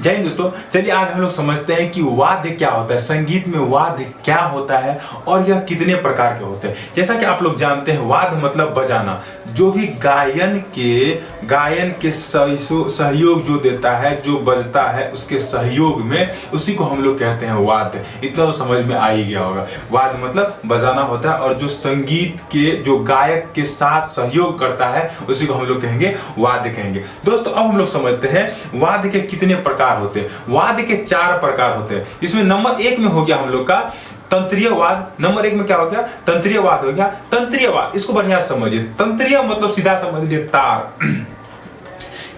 जय हिंद दोस्तों, चलिए आज हम लोग समझते हैं कि वाद्य क्या होता है, संगीत में वाद्य क्या होता है और यह कितने प्रकार के होते हैं। जैसा कि आप लोग जानते हैं, वाद्य मतलब बजाना, जो भी गायन के सहयोग जो देता है, जो बजता है उसके सहयोग में, उसी को हम लोग कहते हैं वाद्य। इतना तो समझ में आ ही गया होगा। वाद्य मतलब बजाना होता है और जो संगीत के जो गायक के साथ सहयोग करता है उसी को हम लोग कहेंगे वाद्य कहेंगे। दोस्तों अब हम लोग समझते हैं वाद्य के कितने प्रकार होते हैं। वाद्य के 4 प्रकार होते हैं। इसमें नंबर 1 में हो गया हम लोग का तंत्रीय वाद्य। नंबर 1 में क्या हो गया? तंत्रीय वाद्य हो गया। तंत्रीय वाद्य, इसको बढ़िया समझिए। तंत्रीय मतलब सीधा समझ लीजिए तार,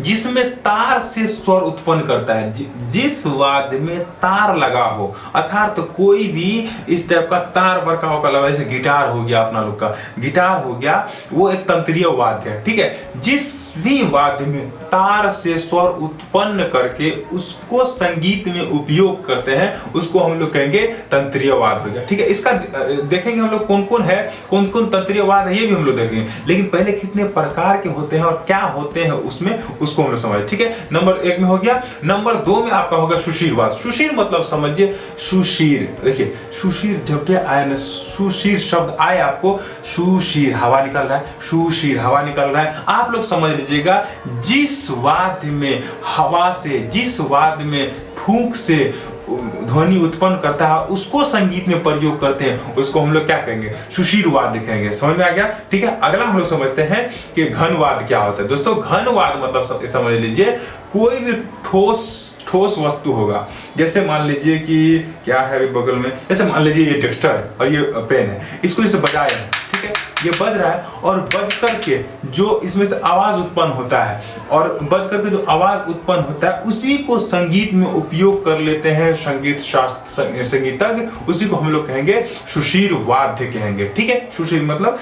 जिसमें तार से स्वर उत्पन्न करता है। जिस वाद्य में तार लगा हो, अर्थात तो कोई भी इस टाइप का तार बरका होगा लगा, जैसे गिटार हो गया, अपना लोग का गिटार हो गया, वो एक तंत्रीय वाद्य है। ठीक है, जिस भी वाद्य में तार से स्वर उत्पन्न करके उसको संगीत में उपयोग करते हैं उसको हम लोग कहेंगे तंत्रीय वाद्य हो गया। ठीक है, इसका देखेंगे हम लोग कौन कौन है, कौन कौन तंत्रीय वाद्य है, ये भी हम लोग देखेंगे। लेकिन पहले कितने प्रकार के होते हैं और क्या होते हैं उसमें, उसको हम लोग समझे। ठीक है, नंबर 1 में हो गया। नंबर 2 में आपका होगा सुशीर वाद्य। सुशीर मतलब समझिए सुशीर। देखिए सुशीर जब भी आए ना, सुशीर शब्द आए आपको, सुशीर हवा निकल रहा है, सुशीर हवा निकल रहा है, आप लोग समझ लीजिएगा जिस वाद्य में हवा से, जिस वाद्य में फूंक से ध्वनि उत्पन्न करता है उसको संगीत में प्रयोग करते हैं, उसको हम लोग क्या कहेंगे? सुशीर वाद्य कहेंगे। समझ में आ गया? ठीक है, अगला हम लोग समझते हैं कि घन वाद्य क्या होता है। दोस्तों घन वाद्य मतलब समझ लीजिए कोई भी ठोस वस्तु होगा। जैसे मान लीजिए कि क्या है अभी बगल में, जैसे मान लीजिए ये टेक्सचर है और ये पेन है, इसको इसे बजाया है। ठीक है, ये बज रहा है और बज करके जो इसमें से आवाज उत्पन्न होता है, और बज करके जो आवाज उत्पन्न होता है उसी को संगीत में उपयोग कर लेते हैं संगीत शास्त्र संगीतज्ञ, उसी को हम लोग कहेंगे सुशीर वाद्य कहेंगे। ठीक है, सुशीर मतलब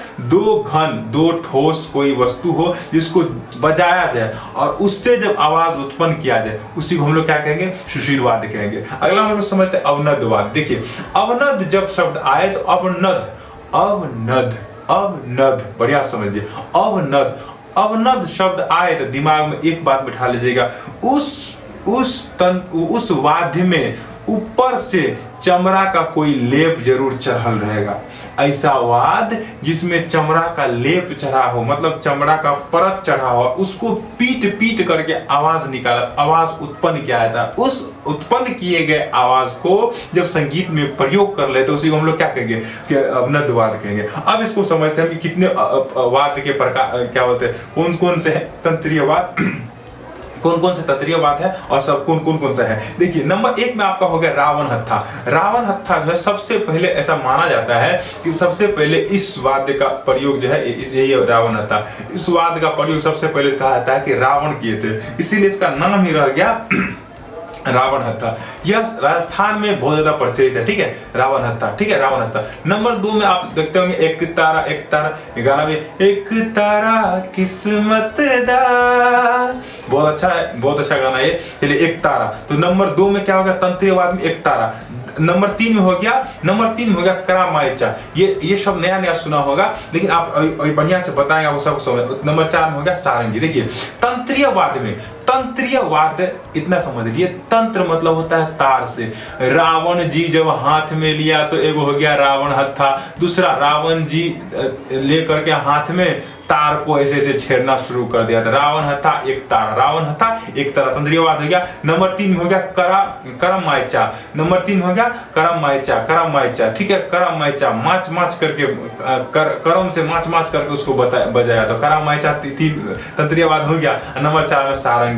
दो ठोस कोई वस्तु हो जिसको बजाया जाए और उससे जब आवाज उत्पन्न किया जाए उसी को हम लोग क्या कहेंगे? सुशीर वाद्य कहेंगे। अगला हम लोग समझते हैं अवनद वाद्य। देखिए अवनद जब शब्द आए तो अवनद बढ़िया समझिए। अवनद शब्द आए तो दिमाग में एक बात बिठा लीजिएगा, उस वाद्य में ऊपर से चमड़ा का कोई लेप जरूर चढ़ल रहेगा। ऐसा वाद्य जिसमें चमड़ा का लेप चढ़ा हो, मतलब चमड़ा का परत चढ़ा हो, उसको पीट करके आवाज उत्पन्न किया जाता है। उस उत्पन्न किए गए आवाज को जब संगीत में प्रयोग कर ले तो उसी को हम लोग क्या कहेंगे? कि अवनद वाद्य कहेंगे। अब इसको समझते हैं कि कितने वाद्य के प्रकार क्या बोलते हैं, कौन कौन से तंत्रीय वाद्य, कौन कौन से तंत्रीय वाद्य है और सब कौन से है। देखिए नंबर 1 में आपका हो गया रावण हत्था। रावण हत्था जो है सबसे पहले ऐसा माना जाता है कि सबसे पहले इस वाद्य का प्रयोग जो है, यही रावण हत्था, इस वाद्य का प्रयोग सबसे पहले कहा जाता है कि रावण किए थे, इसीलिए इसका नाम ही रह गया रावण हत्था। यह राजस्थान में बहुत ज्यादा प्रचलित है। ठीक है, रावण हत्था। ठीक है, रावण हत्था। नंबर 2 में आप देखते होंगे एक तारा गाना में, एक तारा किस्मत दा, बहुत अच्छा है, बहुत अच्छा गाना है। चलिए एक तारा। तो नंबर 2 में क्या होगा? तंत्रीय वाद्य में एक तारा। नंबर 3 में हो गया करामायचा। ये शब्द नया सुना होगा, लेकिन आप अभी बढ़िया से बताएंगे वो सब समझ। नंबर 4 में हो गया सारंगी। देखिए तंत्रीय वाद्य इतना समझ लीजिए, तंत्र मतलब होता है तार से। रावण जी जब हाथ में लिया तो एगो हो गया रावण हत्था, दूसरा रावण जी लेकर के हाथ में तार को ऐसे छेड़ना शुरू कर दिया था। रावण हत्था एक तारा तंत्रीय वाद्य हो गया। नंबर 3 में हो गया करम मायचा। नंबर 3 हो गया करम मायचा। ठीक है, करम मायचा माच करके करम से माच करके उसको बजाया तो करम मायचा 3 तंत्रीय वाद्य हो गया। नंबर 4 में सारंगी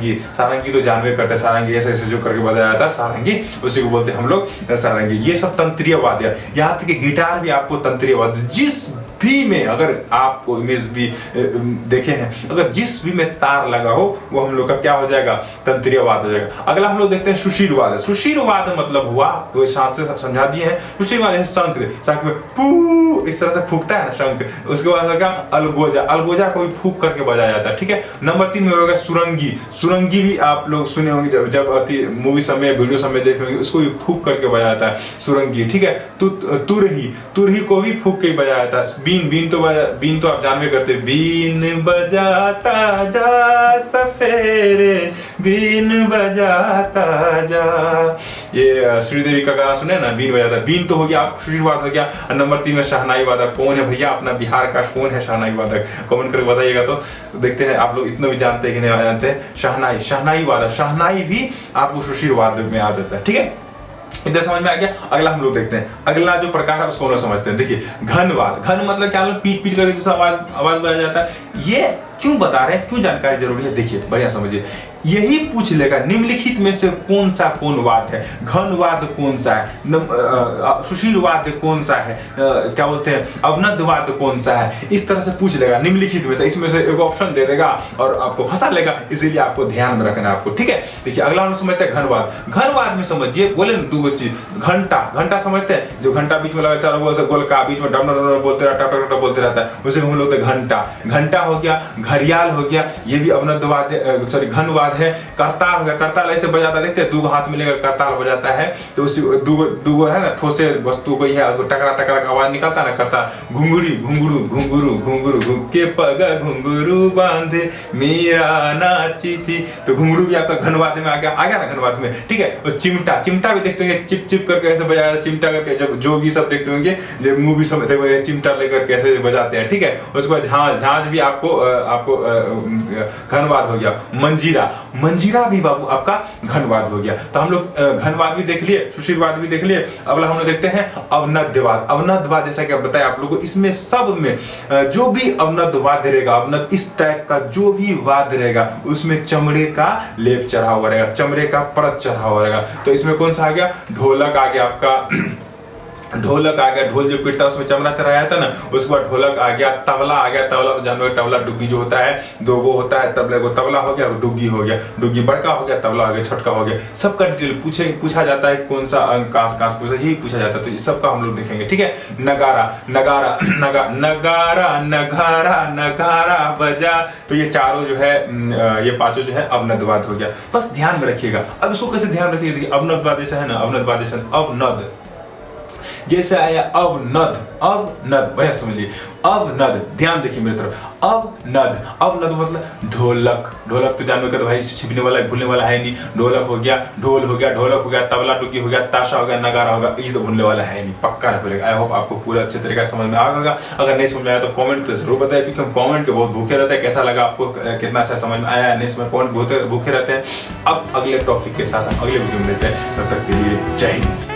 तो जानवे करते, सारंगी ऐसे जो करके बजाया था, सारंगी उसी को बोलते हैं हम लोग सारंगी। ये सब तंत्रीय वाद्य। यहाँ तक कि गिटार भी आपको तंत्रीय वाद्य, जिस भी में अगर आपको इमेज भी देखे हैं, अगर जिस भी में तार लगा हो वो हम लोग का क्या हो जाएगा? तंत्रीय वाद्य हो जाएगा। अगला हम लोग देखते हैं सुशीर वाद्य। सुशीर वाद्य मतलब हुआ, वो सांस से सब समझा दिए हैं। सुशीर वाद्य शंख में पू इस तरह से फूंकता है ना शंख। उसके बाद होगा अलगोजा को भी फूंक करके बजाया जाता है। ठीक है, नंबर 3 में होगा सुरंगी भी आप लोग सुने होंगे, जब मूवी समय वीडियो समय देखे होंगे, उसको भी फूंक करके बजाया जाता है सुरंगी। ठीक है, तुरही को भी फूंक के बजाया जाता है। बीन तो आप जानवे करते, बीन बजाता जा सफेरे, बीन बजाता जा। ये श्रीदेवी का गाना सुने ना, बीन बजाता। बीन तो हो गया, आप सुशील वादक हो गया। नंबर 3 में शहनाई वादक। कौन है भैया अपना बिहार का, कौन है शहनाई वादक? कमेंट करके बताइएगा तो देखते हैं आप लोग इतना भी जानते हैं कि नहीं जानते। शहनाई वादक, शहनाई भी आपको सुशील वादक में आ जाता है। ठीक है, इधर समझ में आ गया। अगला हम लोग देखते हैं, अगला जो प्रकार है उसको हम लोग समझते हैं। देखिए घनवाद, घन मतलब क्या, पीट पीट करके जैसा आवाज बजा जाता है। ये क्यों बता रहे हैं, क्यों जानकारी जरूरी है, देखिए बढ़िया समझिए। यही पूछ लेगा निम्नलिखित में से कौन वाद है, घनवाद कौन सा है, सुशीलवाद कौन सा है, क्या बोलते हैं अवनदवाद कौन सा है, इस तरह से पूछ लेगा निम्नलिखित में से। इसमें से एक ऑप्शन दे देगा और आपको फंसा लेगा, इसीलिए आपको ध्यान में रखना है आपको। ठीक है, देखिए अगला हम समझते हैं घनवाद। घनवाद में समझिए, बोले ना दो चीज, घंटा समझते हैं, जो घंटा बीच में लगा चारों गोल से गोल का, बीच में डम बोलते रहता, बोलते रहता है, उसे हम लोग घंटा हो गया, घड़ियाल हो गया, ये भी अवनदवाद, सॉरी घनवाद है। करताल हो गया, करताल ऐसे बजाता है, देखते हैं दो हाथ में लेकर करताल बजाता है, तो उसी दो है ना ठोसे वस्तु को ही है, उसको टकरा टकरा का आवाज निकलता है ना, करताल। घुंगड़ी घुंगरू घुंगरू घुंगरू के पग घुंगरू बांधे मीरा नाची थी, तो घुंगरू भी आपका घनवाद में आ गया ना घनवाद में। ठीक है, और चिमटा भी देखते होंगे, चिप चिप करके ऐसे बजाया, चिमटा करके जब जोगी सब देखते होंगे, जो मूवी सब देखते होंगे चिमटा लेकर कैसे बजाते हैं। ठीक है, उसके बाद झांझ भी आपको घनवाद हो गया। मंजीरा भी बाबू आपका घनवाद हो गया। तो हम लोग घनवाद भी देख लिए, सुशीलवाद भी देख लिए। अब हम लोग देखते हैं अवनदवाद। अवनदवाद जैसा कि बताया आप लोगों को, इसमें सब में जो भी अवनदवाद रहेगा, अवनद इस टाइप का जो भी वाद रहेगा, उसमें चमड़े का लेप चढ़ा हुआ रहेगा, चमड़े का परत चढ़ा हुआ रहेगा। तो इसमें कौन सा आ गया, ढोलक आ गया आपका, ढोलक आ गया, ढोल जो पीटता है उसमें चमड़ा चढ़ाया था ना, उसके बाद ढोलक आ गया। तबला आ गया, तबला तो जानते हो तबला डुग्गी जो होता है, दो वो होता है, तबले को तबला हो गया, डुग्गी हो गया, डुग्गी बड़का हो गया, तबला हो गया, छोटका हो गया। सबका डिटेल पूछा जाता है, कौन सा अंक कास पूछा, यही पूछा जाता है, तो इस सबका हम लोग देखेंगे। ठीक है, नगारा बजा, तो ये चारों जो है, ये पांचों जो है अवनदवाद हो गया। बस ध्यान में रखिएगा। अब इसको कैसे ध्यान रखिएगा, देखिए अवनदवाद जैसा है ना, अवनदवाद जैसा अवनद जैसे आया अवनद, बढ़िया समझ लीजिए, अवनद, ध्यान देखिए मेरी तरफ, अवनद मतलब ढोलक तो जानवर का तो भाई छिपने वाला भूलने वाला है नहीं। ढोलक हो गया, ढोल हो गया, तबला टुकी हो गया, ताशा हो गया, नगारा होगा, ये तो भूलने वाला है नहीं, पक्का रखिएगा। आई होप आपको पूरा अच्छे तरीके से समझ में आ गया। अगर नहीं समझ में आया तो कमेंट कर जरूर बताएं, क्योंकि हम कमेंट के बहुत भूखे रहते हैं। कैसा लगा आपको, कितना अच्छा समझ में आया, नहीं समझ, कमेंट भूखे रहते हैं। अब अगले टॉपिक के साथ अगले वीडियो में मिलते हैं, तब तक के लिए जय हिंद।